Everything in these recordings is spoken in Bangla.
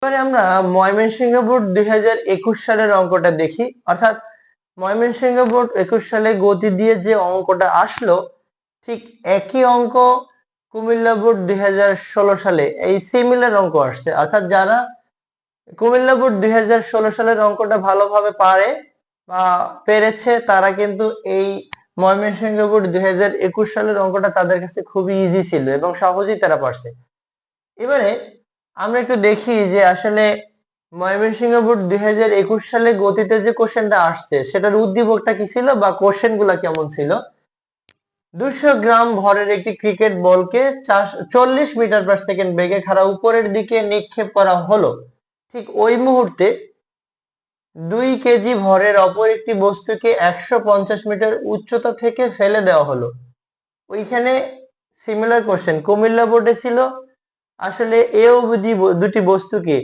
এবারে আমরা ময়মনসিংহ বোর্ড 2021 সালের অঙ্কটা দেখি। অর্থাৎ ময়মনসিংহ বোর্ড 21 সালে গতি দিয়ে যে অঙ্কটা আসলো, ঠিক একই অঙ্ক কুমিল্লা বোর্ড 2016 সালে এই সিমিলার অঙ্ক আসছে। অর্থাৎ যারা কুমিল্লা বোর্ড 2016 সালের অঙ্কটা ভালোভাবে পারে বা পেরেছে, তারা কিন্তু এই ময়মনসিংহ বোর্ড 2021 সালের অঙ্কটা তাদের কাছে খুবই ইজি ছিল এবং সহজেই তারা পারছে। এবারে আমরা একটু দেখি যে আসলে ময়মনসিংহ বোর্ড 2021 সালে গতিতে যে কোশ্চেনটা আসছে সেটার উদ্দীপকটা কি ছিল বা কোশ্চেন গুলা কেমন ছিল। 200 গ্রাম ভরের একটি ক্রিকেট বলকে 40 মিটার পার সেকেন্ড বেগে খাড়া উপরের দিকে নিক্ষেপ করা হলো। ঠিক ওই মুহূর্তে 2 কেজি ভরের অপর একটি বস্তুকে 150 মিটার উচ্চতা থেকে ফেলে দেওয়া হলো। ওইখানে সিমিলার কোশ্চেন কুমিল্লা বোর্ডে ছিল। আসলে এও দুটি বস্তুকে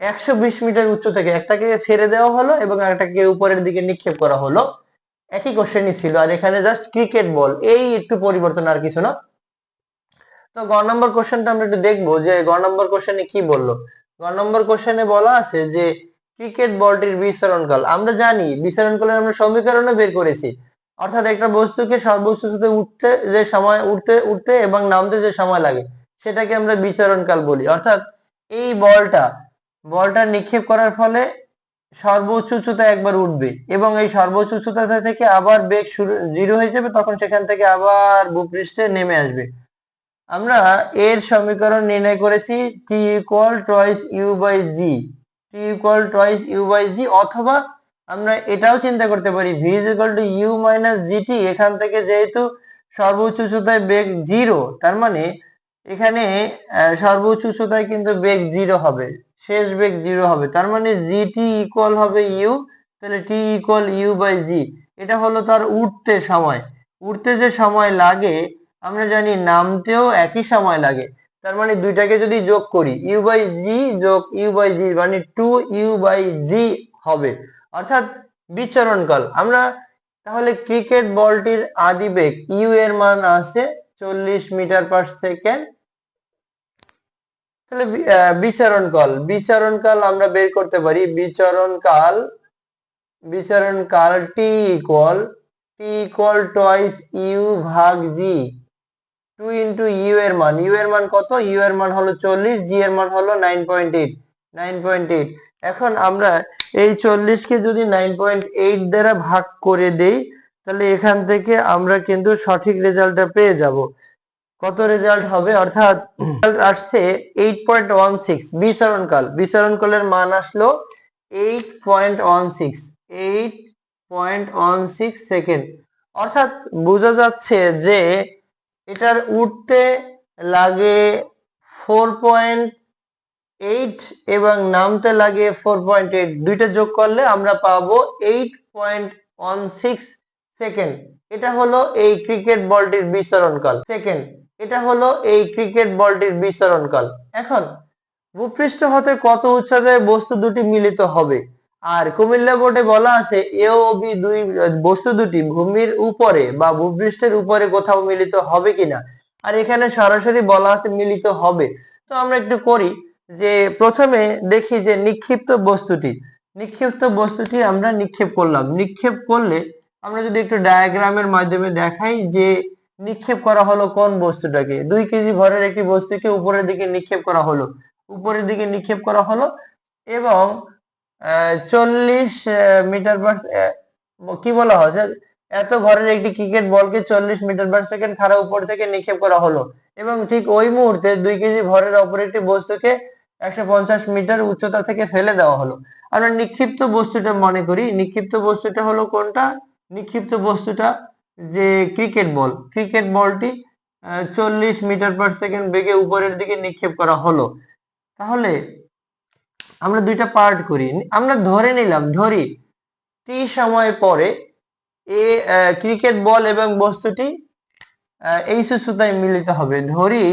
120 মিটার উচ্চ থেকে একটাকে ছেড়ে দেওয়া হলো এবং একটাকে উপরের দিকে নিক্ষেপ করা হলো। একই কোশ্চেনই ছিল, আর এখানে জাস্ট ক্রিকেট বল, এই একটু পরিবর্তন, আর কিছু না। তো গ নম্বর কোশ্চেনটা আমরা একটু দেখবো যে গ নম্বর কোশ্চেনে কি বললো। গ নম্বর কোশ্চেনে বলা আছে যে ক্রিকেট বলটির বিচরণকাল। আমরা জানি বিচরণকালের আমরা সমীকরণও বের করেছি। অর্থাৎ একটা বস্তুকে সর্বোচ্চ উচ্চতাতে উঠতে যে সময় উঠতে এবং নামতে যে সময় লাগে সেটাকে আমরা বিচরণকাল বলি। অর্থাৎ এই বলটা নিক্ষেপ করার ফলে সর্বোচ্চ উচ্চতায় একবার উঠবে এবং এই সর্বোচ্চ উচ্চতা থেকে আবার বেগ শুরু 0 হয়ে যাবে, তখন সেখান থেকে আবার ভূপৃষ্ঠে নেমে আসবে। আমরা এর সমীকরণ নির্ণয় করেছি t equal twice U by G, t equal twice U by G, অথবা আমরা এটাও চিন্তা করতে পারি v is equal to U minus GT. এখান থেকে যেহেতু সর্বোচ্চ উচ্চতায় বেগ 0, তার মানে এখানে সর্বোচ্চ উচ্চতায় কিন্তু বেগ 0 হবে, শেষ বেগ 0 হবে, তার মানে জিটি ইকুয়াল হবে ইউ। তাহলে t ইকুয়াল ইউ বাই জি। এটা হলো তার উঠতে যে সময় লাগে, আমরা জানি নামতেও একই সময় লাগে। তার মানে দুইটাকে যদি যোগ করি, ইউ বাই জি যোগ ইউ বাই জি মানে 2 ইউ বাই জি হবে, অর্থাৎ বিচরণকাল। আমরা তাহলে ক্রিকেট বলটির আদিবেগ ইউ এর মান আছে 40 মিটার পার সেকেন্ড। তাহলে বিচরণকাল আমরা বের করতে পারি। বিচরণকাল টি ইকুয়াল টয়েস ইউ ভাগ জি। 2 ইন্টু ইউ এর মান কত? ইউ এর মান হলো 40, জি এর মান হলো 9.8। এখন আমরা এই 40 কে যদি 9.8 দ্বারা ভাগ করে দেই, তাহলে এখান থেকে আমরা কিন্তু সঠিক রেজাল্টটা পেয়ে যাব। কত রেজাল্ট হবে? অর্থাৎ আসছে 8.16। বিচরণকালের মান আসলো 8.16 সেকেন্ড। অর্থাৎ বোঝা যাচ্ছে যে এটার উঠতে লাগে 4.8 এবং নামতে লাগে 4.8, দুইটা যোগ করলে আমরা পাবো 8.16 সেকেন্ড। এটা হলো এই ক্রিকেট বলটির বিচরণকাল। এখন ভূপৃষ্ঠ হতে কত উচ্চতায় বস্তু দুটি মিলিত হবে? আর কুমিল্লা বোর্ডে বলা আছে এ ও বি বস্তু দুটি ভূমির উপরে বা ভূপৃষ্ঠের উপরে কোথাও মিলিত হবে কিনা। আর এখানে সরাসরি বলা আছে মিলিত হবে। তো আমরা একটু করি যে প্রথমে দেখি যে নিক্ষিপ্ত বস্তুটি আমরা নিক্ষেপ করলাম। নিক্ষেপ করলে আমরা যদি একটু ডায়াগ্রামের মাধ্যমে দেখাই যে নিক্ষেপ করা হলো কোন বস্তুটাকে, 2 কেজি ভরের একটি বস্তুকে উপরের দিকে নিক্ষেপ করা হলো এবং 40 মিটার পার, কি বলা হচ্ছে, এত ভরের একটি ক্রিকেট বলকে 40 মিটার পার সেকেন্ড খাড়া উপর থেকে নিক্ষেপ করা হলো এবং ঠিক ওই মুহূর্তে 2 কেজি ভরের অপর একটি বস্তুকে 150 মিটার উচ্চতা থেকে ফেলে দেওয়া হলো। আমরা নিক্ষিপ্ত বস্তুটা মনে করি, নিক্ষিপ্ত বস্তুটা হলো কোনটা? নিক্ষিপ্ত বস্তুটা যে ক্রিকেট বলটি 40 মিটার পার সেকেন্ড বেগে উপরের দিকে নিক্ষেপ করা হলো। তাহলে আমরা দুইটা পার্ট করি। আমরা ধরি টি সময় পরে ক্রিকেট বল এবং বস্তুটি এই উচ্চতায় মিলিত হবে। ধরি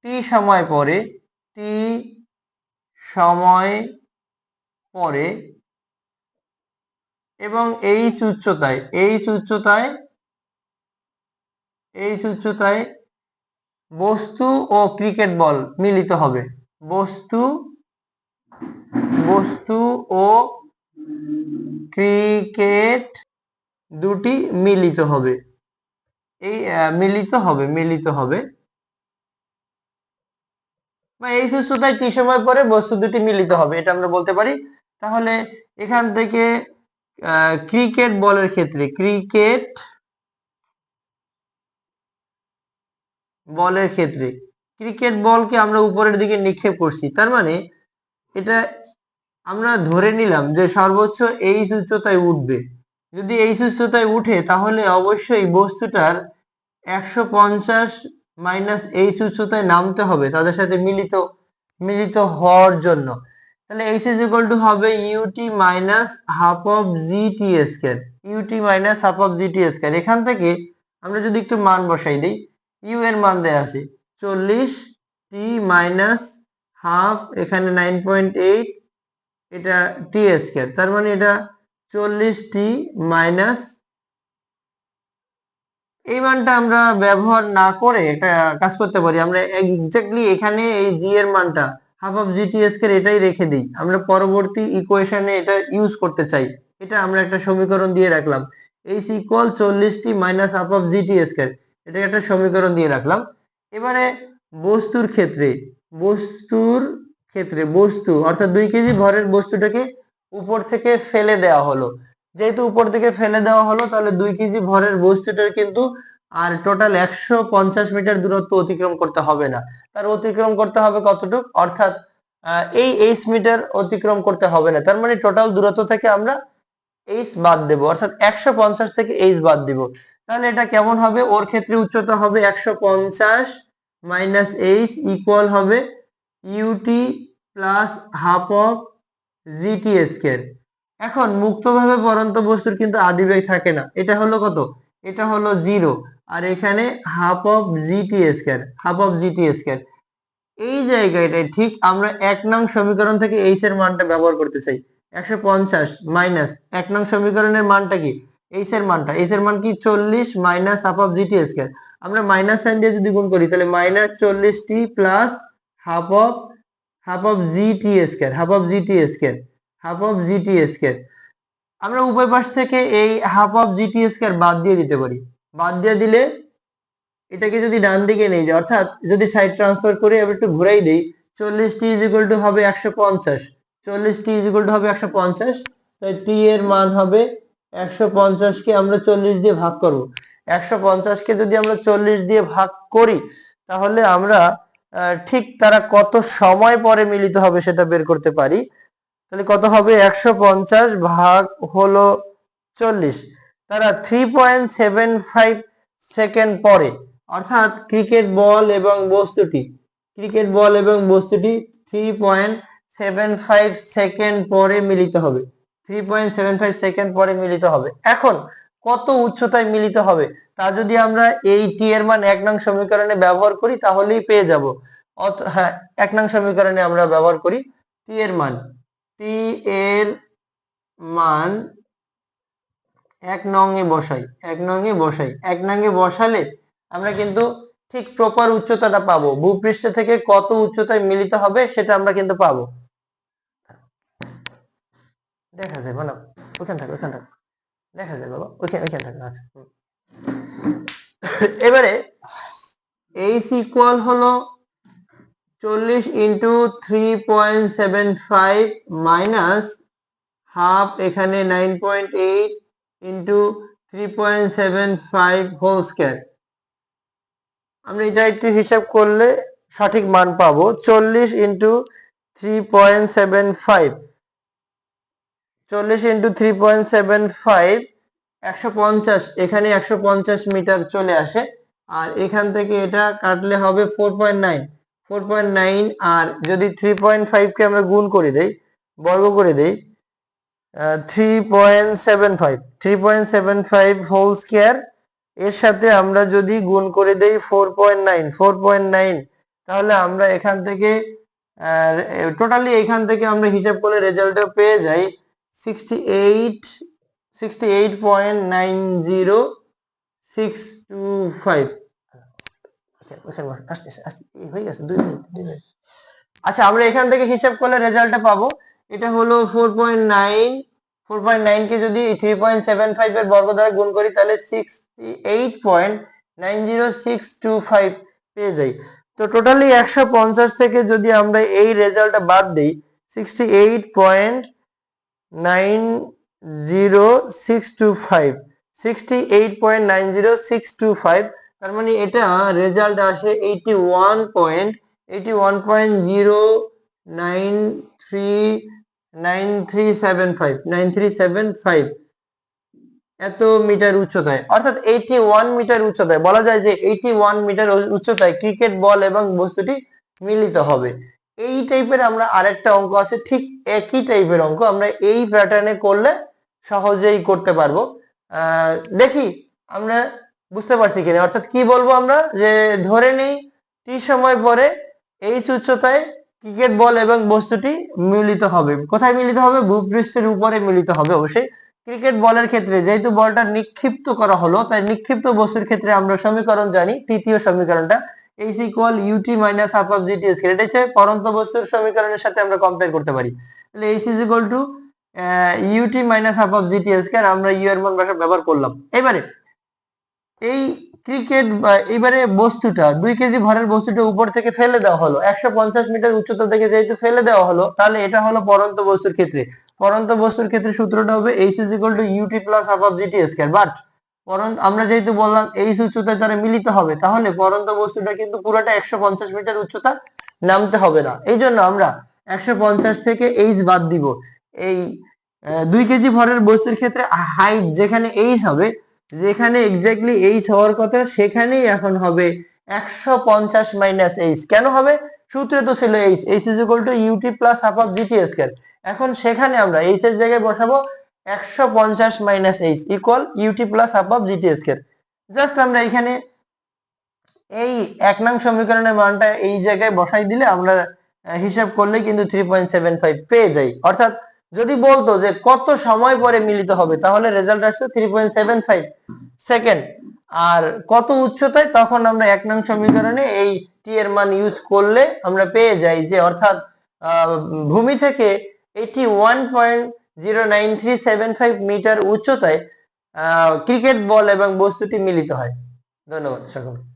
টি সময় পরে এবং এই উচ্চতায় বস্তু ও ক্রিকেট বল মিলিত হবে। বস্তু বস্তু ও ক্রিকেট দুটি মিলিত হবে। এই মিলিত হবে বা এই উচ্চতায় কি সময় পরে বস্তু দুটি মিলিত হবে, এটা আমরা বলতে পারি। তাহলে এখান থেকে ক্রিকেট বলের ক্ষেত্রে ক্রিকেট বলকে আমরা উপরের দিকে নিক্ষেপ করছি, তার মানে এটা আমরা ধরে নিলাম যে সর্বোচ্চ এইচ উচ্চতায় উঠবে। যদি এইচ উচ্চতায় উঠে তাহলে অবশ্যই বস্তুটার 150 মাইনাস এইচ উচ্চতায় নামতে হবে তাদের সাথে মিলিত হওয়ার জন্য। তাহলে এইচ ইজ ইকুয়াল টু হবে UT minus half of GT square, এখান থেকে আমরা যদি একটু মান বসাই দিই, ইউ এর মান দেয়া আছে 40 টি মাইনাস হাফ, এখানে 9.8, এটা টি স্কয়ার, তার মানে এটা 40 টি মাইনাস, এই মানটা আমরা ব্যবহার না করে একটা কাজ করতে পারি, আমরা এক্স্যাক্টলি এখানে এই জি এর মানটা হাফ অফ জিটি স্কয়ার এটাই রেখে দিই, আমরা পরবর্তী ইকুয়েশনে এটা ইউজ করতে চাই, এটা আমরা একটা সমীকরণ দিয়ে রাখলাম, H equal 40 T minus half of GT square, এটা একটা সমীকরণ দিয়ে রাখলাম। এবারে বস্তুর ক্ষেত্রে বস্তু অর্থাৎ 2 কেজি ভরের বস্তুটাকে উপর থেকে ফেলে দেওয়া হলো, যেহেতু উপর থেকে ফেলে দেওয়া হলো তাহলে 2 কেজি ভরের বস্তুটার কিন্তু আর টোটাল 150 মিটার দূরত্ব অতিক্রম করতে হবে না, তার অতিক্রম করতে হবে কতটুকু, অর্থাৎ এই এইচ মিটার অতিক্রম করতে হবে না, তার মানে টোটাল দূরত্ব থেকে আমরা এইচ বাদ দেব, অর্থাৎ 150 থেকে এইচ বাদ দিব। তাহলে এটা কেমন হবে, ওর ক্ষেত্রে উচ্চতা হবে 150 মাইনাস এইচ ইকুয়াল হবে UT plus half of GT square. এখন মুক্তভাবে পড়ন্ত বস্তুর কিন্তু আদিবেগ থাকে না, এটা হলো কত, এটা হলো 0, আর এখানে হাফ অফ জিটি স্কয়ার, এই জায়গাটায় ঠিক আমরা 1 নং সমীকরণ থেকে এইচ এর মানটা ব্যবহার করতে চাই। 150 মাইনাস 1 নং সমীকরণের মানটা কি, এইচ এর মান কি 40 minus half of GT square, আমরা মাইনাস সাইন দিয়ে যদি গুণ করি তাহলে minus 40 T plus half of GT square, আমরা উভয় পাশ থেকে এই হাফ অফ জিটি স্কয়ার বাদ দিয়ে দিতে পারি, বাদ দিয়ে দিলে এটাকে যদি ডান দিকে নিয়ে যাই, অর্থাৎ যদি সাইড ট্রান্সফার করে এবার একটু ঘুরাই দেই, 40 টি ইজ ইকুয়াল টু হবে 150, 40 টি ইজ ইকুয়াল টু হবে 150, তাই টি এর মান হবে 150 কে আমরা 40 দিয়ে ভাগ করব, 150 কে যদি আমরা 40 দিয়ে ভাগ করি তাহলে আমরা ঠিক তারা কত সময় পরে মিলিত হবে সেটা বের করতে পারি। তাহলে কত হবে, 150 ভাগ হলো 40, তারা 3.75 সেকেন্ড পরে, অর্থাৎ ক্রিকেট বল এবং বস্তুটি 3.75 সেকেন্ড পরে মিলিত হবে, 3.75 সেকেন্ড পরে মিলিত হবে। এখন কত উচ্চতায় মিলিত হবে তা যদি আমরা এই টি এর মান 1 নং সমীকরণে ব্যবহার করি তাহলেই পেয়ে যাব। হ্যাঁ, 1 নং সমীকরণে আমরা ব্যবহার করি টি এর মান 1 নং এ বসাই, 1 নং এ বসালে আমরা কিন্তু ঠিক প্রপার উচ্চতাটা পাবো, ভূপৃষ্ঠ থেকে কত উচ্চতায় মিলিত হবে সেটা আমরা কিন্তু পাবো, দেখা যায় মানে ওখানে থাক দেখা যায় বাবা, ওইখানে থাক। আচ্ছা, এবারে এইচ ইকুয়াল হলো 40 ইন্টু 3.75 মাইনাস হাফ, এখানে 9.8 ইন্টু 3.75 হোল স্কয়ার, আমরা এটা একটু হিসাব করলে সঠিক মান পাবো, 40 ইন্টু 3.75, 40 ইন্টু 3.75 150, এখানে 150 মিটার চলে আসে, আর এখান থেকে এটা কাটলে হবে 4.9, আর যদি 3.5 কে আমরা গুণ করে দেই, বর্গ করে দেই, 3.75 হোল স্কয়ার, এর সাথে আমরা যদি গুণ করে দেই 4.9, তাহলে আমরা এখান থেকে টোটালি এখান থেকে আমরা হিসাব করে রেজাল্টটা পেয়ে যাই 68.90625। হয়ে গেছে 2 মিনিট। আচ্ছা, আমরা এখান থেকে হিসাব করলে রেজাল্টটা পাবো। এটা হলো 4.9, 4.9 কে যদি 3.75 এর বর্গ দ্বারা গুণ করি তাহলে 68.90625 পেয়ে যাই। তো টোটালি 150 থেকে যদি আমরা এই রেজাল্টটা বাদ দিই 68.90625, 68.90625, তার মানে এটা রেজাল্ট আসে 81.939375 এত মিটার উচ্চতায়, অর্থাৎ 81 মিটার উচ্চতায়। বলা যায় যে 81 মিটার উচ্চতায় ক্রিকেট বল এবং বস্তুটি মিলিত হবে। এই টাইপের আমরা আরেকটা অঙ্ক আছে, ঠিক একই টাইপের অঙ্ক আমরা এই প্যাটার্নে করলে সহজেই করতে পারবো। দেখি আমরা বুঝতে পারছি কিনা। অর্থাৎ কি বলবো আমরা, যে ধরে নেই টি সময় পরে এইচ উচ্চতায় ক্রিকেট বল এবং বস্তুটি মিলিত হবে। কোথায় মিলিত হবে? ভূপৃষ্ঠের উপরে মিলিত হবে অবশ্যই। ক্রিকেট বলের ক্ষেত্রে যেহেতু বলটা নিক্ষিপ্ত করা হলো, তাই নিক্ষিপ্ত বস্তুর ক্ষেত্রে আমরা সমীকরণ জানি, তৃতীয় সমীকরণটা H equal UT minus half of GT square. এটা হচ্ছে পরন্ত বস্তুর সমীকরণের সাথে আমরা কম্পেয়ার করতে পারি। তাহলে H is equal to UT minus half of GT square, আমরা ইউ এর মান ব্যবহার করলাম। এবারে এই ক্রিকেট এবারে বস্তুটা 2 কেজি ভরের বস্তুটা উপর থেকে ফেলে দেওয়া হলো 150 মিটার উচ্চতা থেকে, যেহেতু ফেলে দেওয়া হলো তাহলে এটা হলো পরন্ত বস্তুর ক্ষেত্রে। পরন্ত বস্তুর ক্ষেত্রে সূত্রটা হবে H is equal to UT plus half of GT square. But আমরা যেহেতু বললাম H উচ্চতায় তারা মিলিত হবে, তাহলে পরন্ত বস্তুটা কিন্তু পুরোটা 150 মিটার উচ্চতা নামতে হবে না। এই জন্য আমরা 150 থেকে H বাদ দিব। এই 2 কেজি ভরের বস্তুর ক্ষেত্রে হাইট যেখানে H হবে, যেখানে এক্স্যাক্টলি এইচ হওয়ার কথা সেখানেই এখন হবে 150 মাইনাস এইচ। কেন হবে? সূত্রে তো ছিল H, H is equal to UT plus half of GT square. এখন সেখানে আমরা এইচ এর জায়গায় বসাবো 150 minus H equal UT plus half of GT square. Just আমরা এখানে এই 1 নং সমীকরণের মানটা এই জায়গায় বসাই দিলে আমরা হিসাব করলে কিন্তু 3.75 পেয়ে যাই। অর্থাৎ যদি বলতো যে কত সময় পরে মিলিত হবে, তাহলে রেজাল্ট আসছে 3.75 সেকেন্ড। আর কত উচ্চতায়, তখন আমরা 1 নং সমীকরণে এই টি এর মান ইউজ করলে আমরা পেয়ে যাই যে অর্থাৎ ভূমি থেকে 81.09375 মিটার উচ্চতায় ক্রিকেট বল এবং বস্তুটি মিলিত হয়। ধন্যবাদ সকলকে।